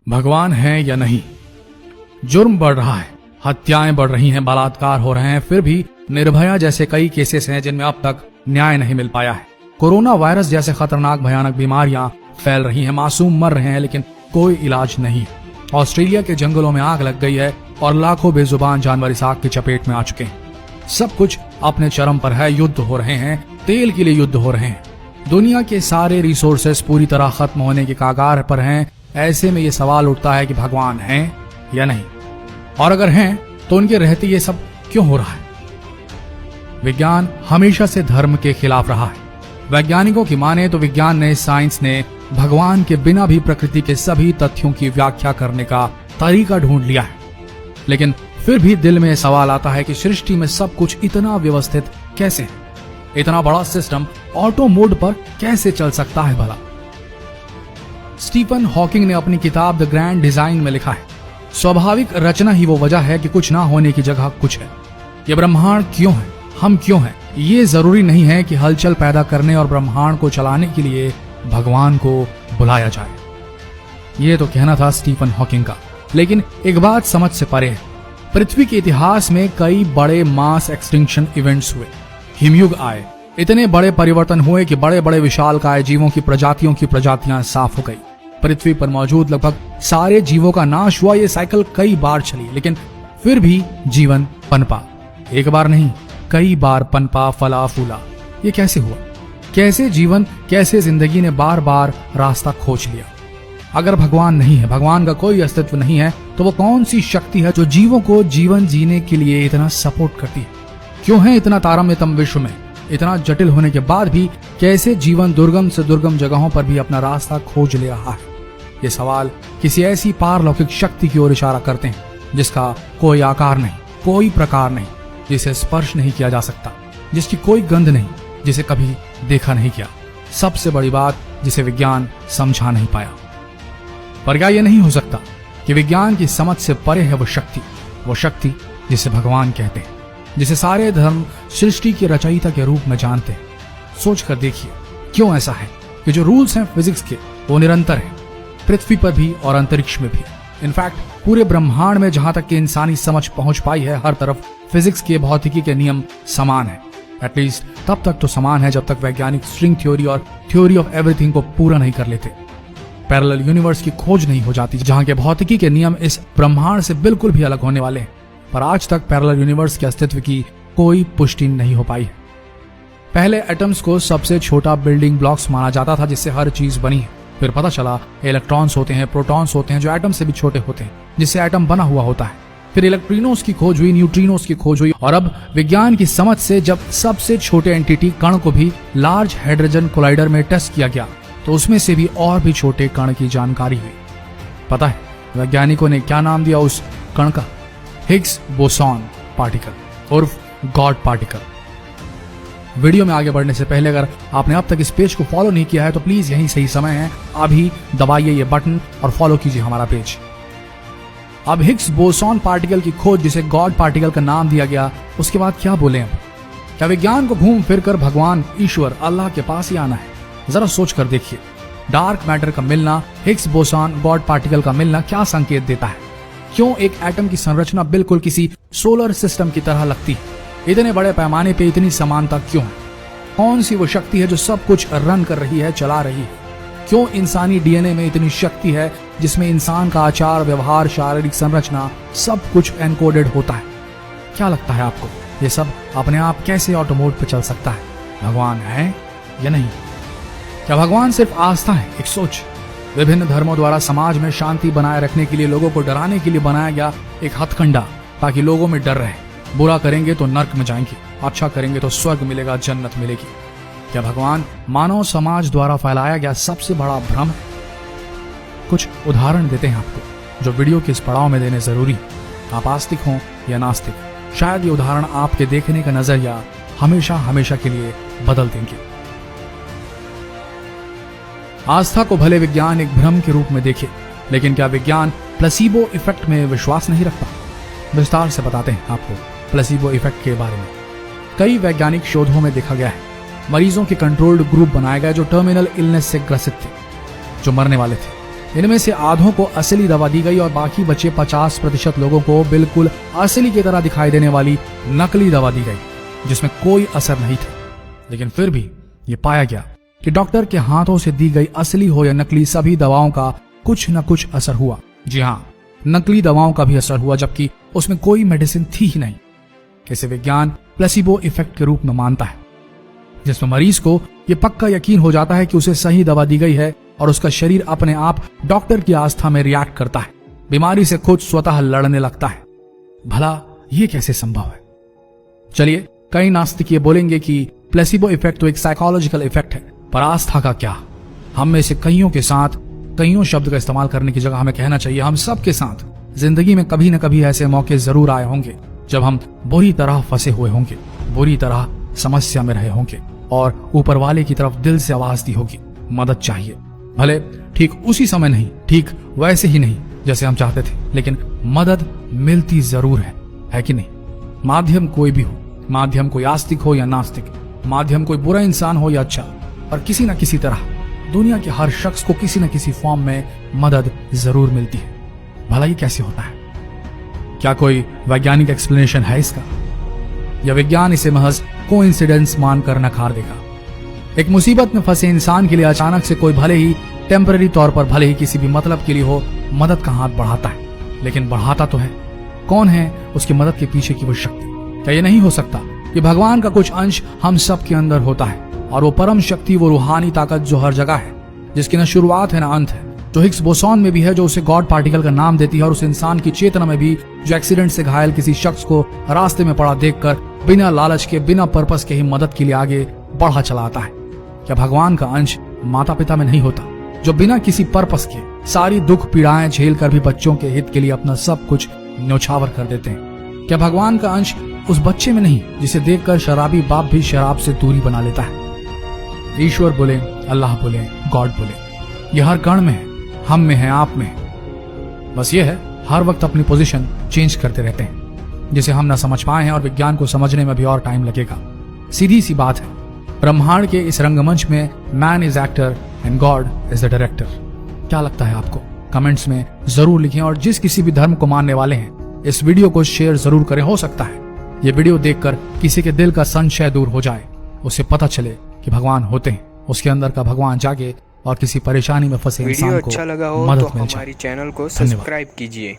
भगवान है या नहीं। जुर्म बढ़ रहा है, हत्याएं बढ़ रही हैं, बलात्कार हो रहे हैं, फिर भी निर्भया जैसे कई केसेस हैं जिनमें अब तक न्याय नहीं मिल पाया है। कोरोना वायरस जैसे खतरनाक भयानक बीमारियां फैल रही हैं, मासूम मर रहे हैं, लेकिन कोई इलाज नहीं है। ऑस्ट्रेलिया के जंगलों में आग लग गई है और लाखों बेजुबान जानवर इस आग की चपेट में आ चुके हैं। सब कुछ अपने चरम पर है, युद्ध हो रहे हैं, तेल के लिए युद्ध हो रहे हैं। दुनिया के सारे रिसोर्सेस पूरी तरह खत्म होने के कगार पर हैं। ऐसे में ये सवाल उठता है कि भगवान है या नहीं, और अगर हैं तो उनके रहते ये सब क्यों हो रहा है। विज्ञान हमेशा से धर्म के खिलाफ रहा है। वैज्ञानिकों की माने तो विज्ञान ने, साइंस ने भगवान के बिना भी प्रकृति के सभी तथ्यों की व्याख्या करने का तरीका ढूंढ लिया है, लेकिन फिर भी दिल में सवाल आता है कि सृष्टि में सब कुछ इतना व्यवस्थित कैसे है। इतना बड़ा सिस्टम ऑटो मोड पर कैसे चल सकता है भला। स्टीफन हॉकिंग ने अपनी किताब द ग्रैंड डिजाइन में लिखा है, स्वाभाविक रचना ही वो वजह है कि कुछ ना होने की जगह कुछ है। ये ब्रह्मांड क्यों है, हम क्यों हैं, ये जरूरी नहीं है कि हलचल पैदा करने और ब्रह्मांड को चलाने के लिए भगवान को बुलाया जाए। ये तो कहना था स्टीफन हॉकिंग का, लेकिन एक बात समझ से परे है। पृथ्वी के इतिहास में कई बड़े मास एक्सटिंक्शन इवेंट्स हुए, हिमयुग आए, इतने बड़े परिवर्तन हुए कि बड़े बड़े विशालकाय जीवों की प्रजातियां साफ हो गई। पृथ्वी पर मौजूद लगभग सारे जीवों का नाश हुआ। ये साइकिल कई बार चली, लेकिन फिर भी जीवन पनपा। एक बार नहीं, कई बार पनपा, फला फूला। ये कैसे हुआ? कैसे जीवन, कैसे जिंदगी ने बार बार रास्ता खोज लिया। अगर भगवान नहीं है, भगवान का कोई अस्तित्व नहीं है, तो वो कौन सी शक्ति है जो जीवों को जीवन जीने के लिए इतना सपोर्ट करती है? क्यों है इतना तारतम्य विश्व में? इतना जटिल होने के बाद भी कैसे जीवन दुर्गम से दुर्गम जगहों पर भी अपना रास्ता खोज ले रहा है? ये सवाल किसी ऐसी पारलौकिक शक्ति की ओर इशारा करते हैं जिसका कोई आकार नहीं, कोई प्रकार नहीं, जिसे स्पर्श नहीं किया जा सकता, जिसकी कोई गंध नहीं, जिसे कभी देखा नहीं गया। सबसे बड़ी बात, जिसे विज्ञान समझा नहीं पाया। पर क्या यह नहीं हो सकता कि विज्ञान की समझ से परे है वो शक्ति जिसे भगवान कहते हैं, जिसे सारे धर्म सृष्टि की रचयिता के रूप में जानते हैं। सोच कर देखिए, क्यों ऐसा है कि जो रूल्स हैं फिजिक्स के, वो निरंतर है, पृथ्वी पर भी और अंतरिक्ष में भी। इनफैक्ट पूरे ब्रह्मांड में जहां तक कि इंसानी समझ पहुंच पाई है, हर तरफ फिजिक्स के, भौतिकी के नियम समान है। एटलीस्ट तब तक तो समान है जब तक वैज्ञानिक स्ट्रिंग थ्योरी और थ्योरी ऑफ एवरीथिंग को पूरा नहीं कर लेते। पैरेलल यूनिवर्स की खोज नहीं हो जाती जहां के भौतिकी के नियम इस ब्रह्मांड से बिल्कुल भी अलग होने वाले हैं। पर आज तक पैरेलल यूनिवर्स के अस्तित्व की कोई पुष्टि नहीं हो पाई है। पहले एटम्स को सबसे छोटा बिल्डिंग ब्लॉक्स माना जाता था जिससे हर चीज बनी है। फिर पता चला इलेक्ट्रॉन्स होते हैं, प्रोटॉन्स होते हैं जो एटम से भी छोटे होते हैं, जिससे एटम बना हुआ होता है। फिर इलेक्ट्रिनोस की खोज हुई, न्यूट्रिनोस की खोज हुई, और अब विज्ञान की समझ से जब सबसे छोटे एंटिटी कण को भी लार्ज हाइड्रोजन कोलाइडर में टेस्ट किया गया, तो उसमें से भी और भी छोटे कण की जानकारी हुई। पता है वैज्ञानिकों ने क्या नाम दिया उस कण का? हिग्स बोसॉन पार्टिकल उर्फ गॉड पार्टिकल। वीडियो में आगे बढ़ने से पहले अगर आपने अब तक इस पेज को फॉलो नहीं किया है तो प्लीज यही सही समय है, अभी दबाइए ये बटन और फॉलो कीजिए हमारा पेज। अब हिग्स बोसॉन पार्टिकल की खोज, जिसे गॉड पार्टिकल का नाम दिया गया, उसके बाद क्या बोले अब? क्या विज्ञान को घूम फिर कर भगवान, ईश्वर, अल्लाह के पास ही आना है? जरा सोच कर देखिए, डार्क मैटर का मिलना, हिग्स बोसॉन गॉड पार्टिकल का मिलना क्या संकेत देता है? क्यों एक एटम की संरचना बिल्कुल किसी सोलर सिस्टम की तरह लगती है? इतने बड़े पैमाने पे इतनी समानता क्यों है? कौन सी वो शक्ति है जो सब कुछ रन कर रही है, चला रही है? क्यों इंसानी डीएनए में इतनी शक्ति है जिसमें इंसान का आचार, व्यवहार, शारीरिक संरचना सब कुछ एनकोडेड होता है? क्या लगता है आपको, ये सब अपने आप कैसे ऑटो मोड पे चल सकता है? भगवान है या नहीं? क्या भगवान सिर्फ आस्था है, एक सोच? विभिन्न धर्मों द्वारा समाज में शांति बनाए रखने के लिए, लोगों को डराने के लिए बनाया गया एक हथकंडा, ताकि लोगों में डर रहे। बुरा करेंगे तो नर्क में जाएंगे, अच्छा करेंगे तो स्वर्ग मिलेगा, जन्नत मिलेगी। क्या भगवान मानव समाज द्वारा फैलाया गया सबसे बड़ा भ्रम है? कुछ उदाहरण देते हैं आपको जो वीडियो के इस पड़ाव में देने जरूरी। आप आस्तिक हों या नास्तिक, शायद ये उदाहरण आपके देखने का नजरिया हमेशा हमेशा के लिए बदल देंगे। आस्था को भले विज्ञान एक भ्रम के रूप में देखे, लेकिन क्या विज्ञान प्लेसिबो इफेक्ट में विश्वास नहीं रखता? विस्तार से बताते हैं आपको प्लेसिबो इफेक्ट के बारे में। कई वैज्ञानिक शोधों में देखा गया है, मरीजों के कंट्रोल्ड ग्रुप बनाए गए जो टर्मिनल इलनेस से ग्रसित थे, जो मरने वाले थे। इनमें से आधों को असली दवा दी गई और बाकी बचे 50% लोगों को बिल्कुल असली की तरह दिखाई देने वाली नकली दवा दी गई, जिसमें कोई असर नहीं था। लेकिन फिर भी ये पाया गया कि डॉक्टर के हाथों से दी गई असली हो या नकली सभी दवाओं का कुछ न कुछ असर हुआ। जी हाँ, नकली दवाओं का भी असर हुआ, जबकि उसमें कोई मेडिसिन थी ही नहीं। इसे विज्ञान प्लेसिबो इफेक्ट के रूप में मानता है, जिसमें मरीज को यह पक्का यकीन हो जाता है कि उसे सही दवा दी गई है और उसका शरीर अपने आप डॉक्टर की आस्था में रिएक्ट करता है, बीमारी से खुद स्वतः लड़ने लगता है। भला ये कैसे संभव है? चलिए, कई नास्तिक ये बोलेंगे कि प्लेसिबो इफेक्ट तो एक साइकोलॉजिकल इफेक्ट है, पर आस्था का क्या? हम में से कईयों के साथ, कईयों शब्द का इस्तेमाल करने की जगह हमें कहना चाहिए हम सब के साथ जिंदगी में कभी न कभी ऐसे मौके जरूर आए होंगे जब हम बुरी तरह फंसे हुए होंगे, बुरी तरह समस्या में रहे होंगे और ऊपर वाले की तरफ दिल से आवाज दी होगी, मदद चाहिए। भले ठीक उसी समय नहीं, ठीक वैसे ही नहीं जैसे हम चाहते थे, लेकिन मदद मिलती जरूर है कि नहीं? माध्यम कोई भी हो, माध्यम कोई आस्तिक हो या नास्तिक, माध्यम कोई बुरा इंसान हो या अच्छा, और किसी न किसी तरह दुनिया के हर शख्स को किसी न किसी फॉर्म में मदद जरूर मिलती है। भला ये कैसे होता है? क्या कोई वैज्ञानिक एक्सप्लेनेशन है इसका, या विज्ञान इसे महज कोइंसिडेंस मानकर नकार देगा? एक मुसीबत में फंसे इंसान के लिए अचानक से कोई भले ही टेम्पररी तौर पर, भले ही किसी भी मतलब के लिए हो, मदद का हाथ बढ़ाता है, लेकिन बढ़ाता तो है। कौन है उसकी मदद के पीछे की वो शक्ति? क्या ये नहीं हो सकता कि भगवान का कुछ अंश हम सब के अंदर होता है, और वो परम शक्ति, वो रूहानी ताकत जो हर जगह है, जिसकी न शुरुआत है न अंत है, जो हिग्स बोसॉन में भी है, जो उसे गॉड पार्टिकल का नाम देती है, और उस इंसान की चेतना में भी जो एक्सीडेंट से घायल किसी शख्स को रास्ते में पड़ा देखकर बिना लालच के, बिना पर्पस के ही मदद के लिए आगे बढ़ा चला आता है? क्या भगवान का अंश माता पिता में नहीं होता, जो बिना किसी पर्पस के सारी दुख पीड़ाएं झेल कर भी बच्चों के हित के लिए अपना सब कुछ न्यौछावर कर देते हैं? क्या भगवान का अंश उस बच्चे में नहीं जिसे देखकर शराबी बाप भी शराब से दूरी बना लेता है? ईश्वर बोले, अल्लाह बोले, गॉड बोले, यह हर कण में है, हम में है, आप में है। बस ये है, हर वक्त अपनी पोजीशन चेंज करते रहते हैं, जिसे हम ना समझ पाए हैं, और विज्ञान को समझने में भी और टाइम लगेगा। सीधी सी बात है, ब्रह्मांड के इस रंगमंच में man is actor and God is the director. क्या लगता है आपको? कमेंट्स में जरूर लिखें, और जिस किसी भी धर्म को मानने वाले हैं, इस वीडियो को शेयर जरूर करें। हो सकता है ये वीडियो देखकर किसी के दिल का संशय दूर हो जाए, उसे पता चले कि भगवान होते हैं, उसके अंदर का भगवान जागे और किसी परेशानी में फंसे इंसान को वीडियो अच्छा लगा हो तो हमारी चैनल को सब्सक्राइब कीजिए।